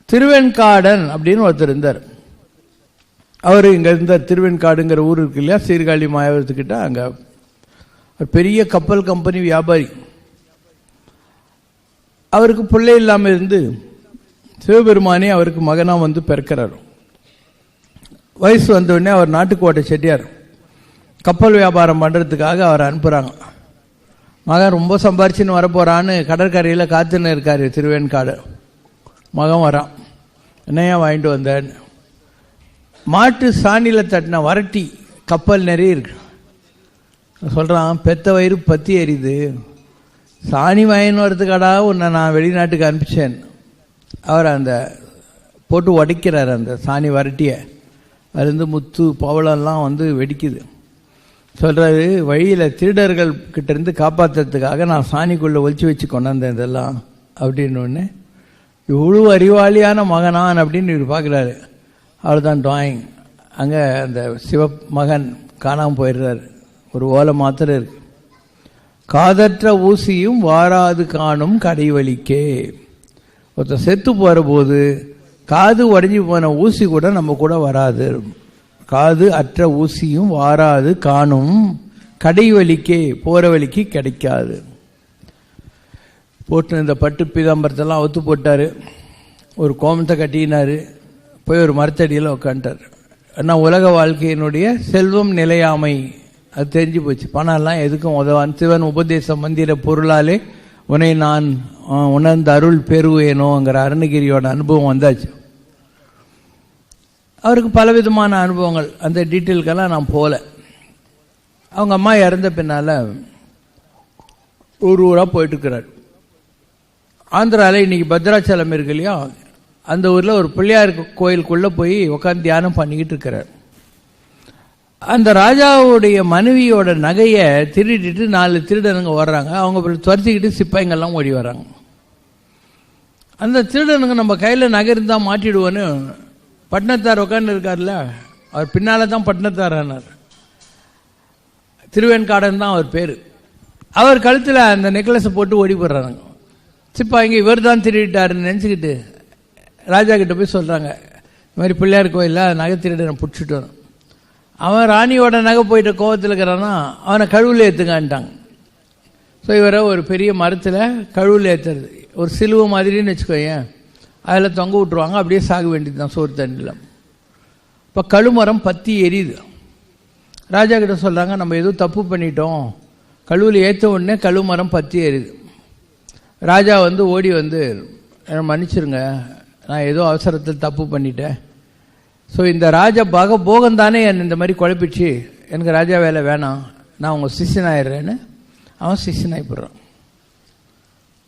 திருவெண்காடன் அப்படின்னு ஒருத்தர் இருந்தார். அவர் இங்கே இருந்தார். திருவெண்காடுங்கிற ஊர் இருக்கு இல்லையா, சீர்காழி மாயவரத்துக்கிட்ட. அங்கே பெரிய கப்பல் கம்பெனி வியாபாரி. அவருக்கு பிள்ளை இல்லாமல் இருந்து சிவபெருமானே அவருக்கு மகனாக வந்து பிறக்கிறார். வயசு வந்தவுடனே அவர் நாட்டுக்கோட்டை செட்டியார் கப்பல் வியாபாரம் பண்ணுறதுக்காக அவர் அனுப்புகிறாங்க. மகன் ரொம்ப சம்பாரிச்சின்னு வரப்போகிறான்னு கடற்கரையில் காத்துன்னு இருக்கார் திருவேண்காடு. மகன் வரான். என்னையா வாங்கிட்டு வந்தேன்னு. மாட்டு சாணியில் தட்டின வரட்டி கப்பல் நிறைய இருக்கு. சொல்கிறான், பெத்த வயிறு பற்றி எரியுது, சாணி வாங்கின்னு வரதுக்காடா உன்னை நான் வெளிநாட்டுக்கு அனுப்பிச்சேன். அவர் அந்த போட்டு உடைக்கிறார் அந்த சாணி வரட்டியை. அதுலேருந்து முத்து பவளம்லாம் வந்து வெடிக்குது. சொல்கிறாரு, வழியில் திருடர்கள் கிட்டேருந்து காப்பாற்றுறதுக்காக நான் சாணிக்குள்ளே ஒழிச்சு வச்சு கொண்டாந்தேன் இதெல்லாம் அப்படின்னு. இவ்வளோ அறிவாளியான மகனான் அப்படின்னு இவர் பார்க்குறாரு. அவர் தான் டிராயிங். அங்கே அந்த சிவமகன் காணாமல் போயிடுறாரு. ஒரு ஓலை மாத்திரம் இருக்கு. காதற்ற ஊசியும் வாராது காணும் கடைவழிக்கே. ஒருத்தர் செத்து போகிற போது காது உடஞ்சி போன ஊசி கூட நம்ம கூட வராது. காது அற்ற ஊசியும் வாராது காணும் கடைவழிக்கே, போகிற வழிக்கு கிடைக்காது. போட்டு இந்த பட்டு பீதாம்பரத்தெல்லாம் அவுத்து போட்டார். ஒரு கோமத்தை கட்டினார். போய் ஒரு மரத்தடியில் உட்காந்துட்டார். ஆனால் உலக வாழ்க்கையினுடைய செல்வம் நிலையாமை அது தெரிஞ்சு போச்சு. பணம்லாம் எதுக்கும் உதவான். சிவன் உபதேச மந்திர பொருளாலே உன்னை நான் உணர்ந்த அருள் பெறுவேனோங்கிற அருணகிரியோட அனுபவம் வந்தாச்சு. அவருக்கு பலவிதமான அனுபவங்கள். அந்த டீட்டெயிலுக்கெல்லாம் நான் போகல. அவங்க அம்மா இறந்த பின்னால் ஒரு ஊராக போயிட்டுருக்கிறார். ஆந்திராவில் இன்றைக்கி பத்ராச்சலம் இருக்கு இல்லையா, அந்த ஊரில் ஒரு பிள்ளையார் கோயிலுக்குள்ளே போய் உட்காந்து தியானம் பண்ணிக்கிட்டு இருக்கிறார். அந்த ராஜாவுடைய மனைவியோட நகையை திருடிட்டு 4 திருடனுங்க வர்றாங்க. அவங்க துரத்திக்கிட்டு சிப்பாய்ங்கெல்லாம் ஓடி வர்றாங்க. அந்த திருடனுங்க நம்ம கையில் நகை இருந்தால் மாட்டிடுவோன்னு பட்டினத்தார் உட்காந்து இருக்கார்ல, அவர் பின்னால் தான் பட்டினத்தார் ஆனார். திருவேண்காடன் தான் அவர் பேர். அவர் கழுத்தில் அந்த நெக்லஸை போட்டு ஓடி போடுறாங்க. சிப்பாய்ங்க இவர் தான் திருடிட்டாருன்னு நினச்சிக்கிட்டு ராஜா கிட்ட போய் சொல்கிறாங்க, இந்த மாதிரி பிள்ளையார் கோயிலில் நகை திருடனை பிடிச்சிட்டோம். அவன் ராணியோட நகை போயிட்ட கோவத்தில் இருக்கிறான்னா அவனை கழுவில் ஏற்றுக்கான்ட்டாங்க. ஸோ இவரை ஒரு பெரிய மரத்தில் கழுவில் ஏற்றுறது, ஒரு சிலுவை மாதிரின்னு வச்சுக்கோங்க, அதில் தொங்க விட்ருவாங்க. அப்படியே சாக வேண்டியது தான் சோறு தண்ணியில். இப்போ கழுமரம் பற்றி எரியுது. ராஜா கிட்ட சொல்கிறாங்க, நம்ம எதுவும் தப்பு பண்ணிட்டோம், கழுவில் ஏற்ற உடனே கழுமரம் பற்றி எரியுது. ராஜா வந்து ஓடி வந்து என்னை மன்னிச்சிருங்க, நான் ஏதோ அவசரத்தில் தப்பு பண்ணிட்டேன். ஸோ இந்த ராஜா போகம் தானே என் இந்த மாதிரி குழப்பிச்சு, எனக்கு ராஜா வேலை வேணாம், நான் உங்கள் சிஷ்யனாயிடுறேன்னு அவன் சிஷ்யனாயிப்படுறான்.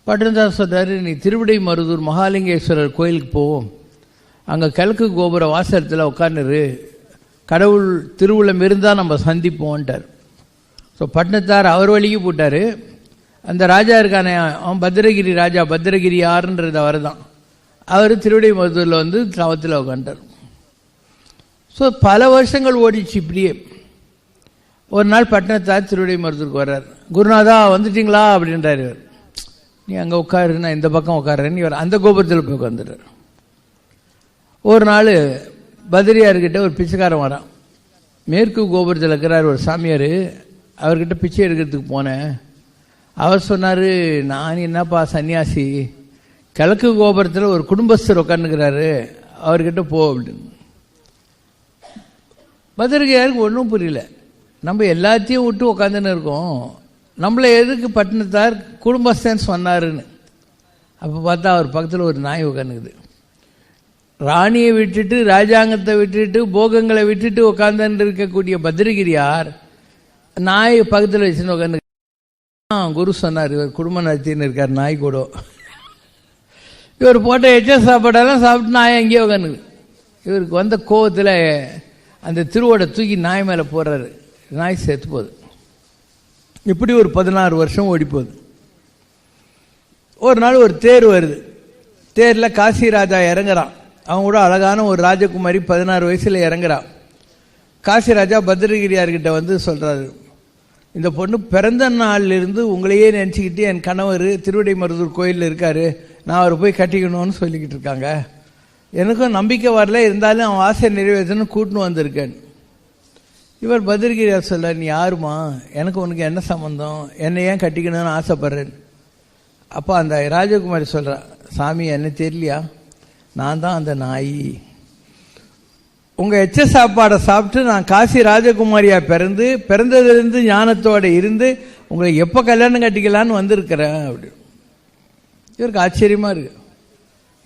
பட்டினத்தார் சொல்கிறாரு, நீ திருவிடை மருதூர் மகாலிங்கேஸ்வரர் கோயிலுக்கு போவோம், அங்கே கிழக்கு கோபுர வாசலத்தில் உட்காந்துரு, கடவுள் திருவுள்ளம் இருந்தால் நம்ம சந்திப்போன்ட்டார். ஸோ பட்டினத்தார் அவர் வழிக்கு போட்டார். அந்த ராஜா இருக்கானே, அவன் பத்திரகிரி ராஜா, பத்திரகிரி யாருன்றது அவர் தான். அவர் திருவிடை மருதூரில் வந்து தவத்தில் உட்காந்துட்டார். ஸோ பல வருஷங்கள் ஓடிச்சு இப்படியே. ஒரு நாள் பட்டினத்தார் திருவிடை மருதூருக்கு வர்றார். குருநாதா வந்துட்டீங்களா அப்படின்றார். இவர், நீ அங்கே உட்காரு, நான் இந்த பக்கம் உட்காருன்னு இவர் அந்த கோபுரத்தில் போய் உட்காந்துட்டார். ஒரு நாள் பத்ரியார்கிட்ட ஒரு பிச்சைக்காரன் வரான். மேற்கு கோபுரத்தில் இருக்கிறார் ஒரு சாமியார். அவர்கிட்ட பிச்சை எடுக்கிறதுக்கு போனேன். அவர் சொன்னார், நான் என்னப்பா சன்னியாசி, கிழக்கு கோபுரத்தில் ஒரு குடும்பஸ்தர் உட்காந்துக்கிறாரு, அவர்கிட்ட போ அப்படின்னு. பத்திரிகையாருக்கு ஒன்றும் புரியல. நம்ம எல்லாத்தையும் விட்டு உட்காந்துன்னு இருக்கோம், நம்மளை எதுக்கு பட்டினத்தார் குடும்பஸ்தன் சொன்னாருன்னு. அப்போ பார்த்தா அவர் பக்கத்தில் ஒரு நாய் உட்காந்துக்குது. ராணியை விட்டுட்டு, ராஜாங்கத்தை விட்டுட்டு, போகங்களை விட்டுட்டு உட்காந்துன்னு இருக்கக்கூடிய பத்திரகிரியார் நாய் பக்கத்தில் வச்சுன்னு உட்காந்து. குரு சொன்னார், இவர் குடும்ப நடத்தின்னு இருக்கார் நாய் கூட. இவர் போட்ட எச்ச சாப்பாடெல்லாம் சாப்பிட்டு நாய் அங்கேயே உட்காந்துக்குது. இவருக்கு வந்த கோவத்தில் அந்த திருவோட தூக்கி நாய் மேலே போடுறாரு. நாய் செத்து போகுது. இப்படி ஒரு 16 வருஷம் ஓடி போகுது. ஒரு நாள் ஒரு தேர் வருது. தேரில் காசி ராஜா இறங்குறான். அவங்க கூட அழகான ஒரு ராஜகுமாரி 16 வயசில் இறங்குறான். காசி ராஜா பத்திரகிரியார்கிட்ட வந்து சொல்கிறாரு, இந்த பொண்ணு பிறந்த நாளிலிருந்து உங்களையே நினச்சிக்கிட்டு என் கணவர் திருவிடை மருதூர் கோயிலில் இருக்கார், நான் அவரை போய் கட்டிக்கணும்னு சொல்லிக்கிட்டு இருக்காங்க. எனக்கும் நம்பிக்கை வரல, இருந்தாலும் அவன் ஆசை நிறைவேற்றணும் கூட்டின்னு வந்திருக்கேன். இவர் பத்ரகிரியார் சொல்ல, நீ யாருமா, எனக்கு உனக்கு என்ன சம்பந்தம், என்னை ஏன் கட்டிக்கணும்னு ஆசைப்படுறேன். அப்போ அந்த ராஜகுமாரி சொல்கிறா, சாமி என்ன தெரியலையா, நான் தான் அந்த நாய். உங்கள் எச்ச சாப்பாடை சாப்பிட்டு நான் காசி ராஜகுமாரியாக பிறந்ததுலேருந்து ஞானத்தோடு இருந்து உங்களை எப்போ கல்யாணம் கட்டிக்கலான்னு வந்திருக்கிறேன் அப்படி. இவருக்கு ஆச்சரியமாக இருக்கு.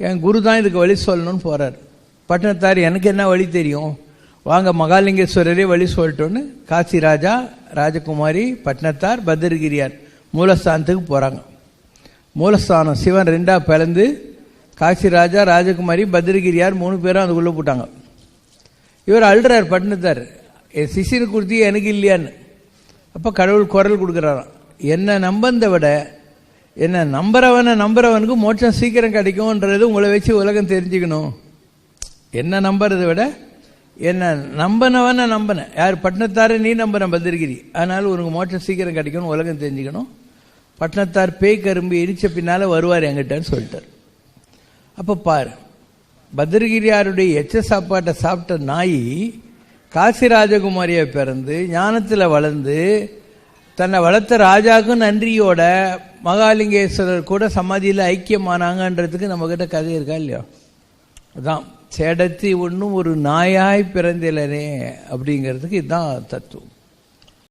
என் குரு தான் இதுக்கு வழி சொல்லணும்னு போகிறார். பட்டணத்தார், எனக்கு என்ன வழி தெரியும், வாங்க மகாலிங்கேஸ்வரரே வழி சொல்லட்டோன்னு காசி ராஜா, ராஜகுமாரி, பட்டணத்தார், பத்ரகிரியார் மூலஸ்தானத்துக்கு போகிறாங்க. மூலஸ்தானம் சிவன் ரெண்டாக பிளந்து காசி ராஜா, ராஜகுமாரி, பத்ரகிரியார் 3 பேரும் அதுக்குள்ளே போட்டாங்க. இவர் அழுறார் பட்டணத்தார், என் சிஷியனு கொடுத்தி எனக்கு இல்லையான்னு. அப்போ கடவுள் குரல் கொடுக்குறாராம், என்னை நம்பந்த விட என்ன நம்புறவனுக்கு மோட்சம் சீக்கிரம் கிடைக்கும்ன்றது உங்களை வச்சு உலகம் தெரிஞ்சுக்கணும். என்ன நம்புறதை விட என்ன நம்பின யார், பட்டணத்தாரை நீ நம்புன பத்ரகிரி, அதனால உனக்கு மோட்சம் சீக்கிரம் கிடைக்கும்னு உலகம் தெரிஞ்சுக்கணும். பட்டணத்தார் பேய் கரும்பு இடிச்ச பின்னால் வருவார் என்கிட்டன்னு சொல்லிட்டார். அப்போ பாரு, பத்ரகிரியாருடைய எச்ச சாப்பாட்டை சாப்பிட்ட நாய் காசி ராஜகுமாரியை பிறந்து ஞானத்தில் வளர்ந்து தன்னை வளர்த்த ராஜாவுக்கும் நன்றியோட மகாலிங்கேஸ்வரர் கூட சமாதியில் ஐக்கியமானாங்கன்றதுக்கு நம்மக்கிட்ட கதை இருக்கா இல்லையா? அதான் சேடத்தி ஒன்றும் ஒரு நாயாய் பிறந்திலனே அப்படிங்கிறதுக்கு இதுதான் தத்துவம்.